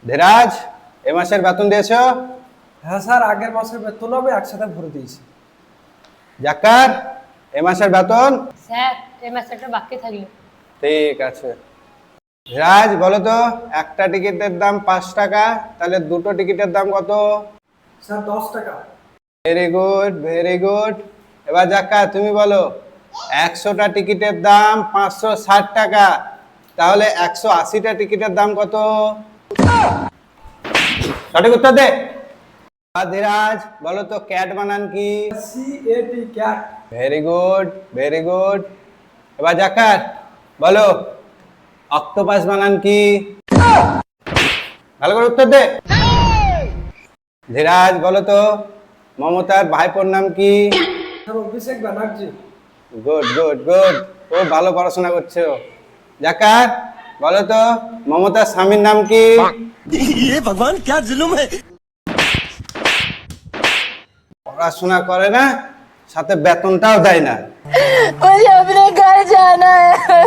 ধীরাজ, এ মাসের বেতন দিয়েছো? হ্যাঁ স্যার, আগের মাসের বেতন আমি একসাথে ভরে দিয়েছি। জাক্কার, এ মাসের বেতন? স্যার এই মাসে একটা বাকি থাকলো। ঠিক আছে। ধীরাজ বলো তো, একটা টিকিটের দাম 5 টাকা, তাহলে দুটো টিকিটের দাম কত? স্যার 10 টাকা। Very good, very good. এবার জাক্কার তুমি বলো, 100টা টিকিটের দাম 560 টাকা, তাহলে 180টা টিকিটের দাম কত? সঠিক উত্তর দে। আর ধীরাজ বলো তো, ক্যাট বানান কি? CAT cat. Very good, very good. এবার জাকার বলো, অক্টোপাস বানান কি? ভালো করে উত্তর দে। ধীরাজ বলো তো, মমতার ভাইপোর নাম কি? Sir Abhishek Banerjee. Good good good, খুব ভালো পড়াশোনা করছো। জাকার বলো তো, মমতার স্বামীর নাম কি? ये भगवान क्या जुल्म है। পড়াশোনা করে না, সাথে বেতনটাও দেয় না। मुझे अपने घर जाना है।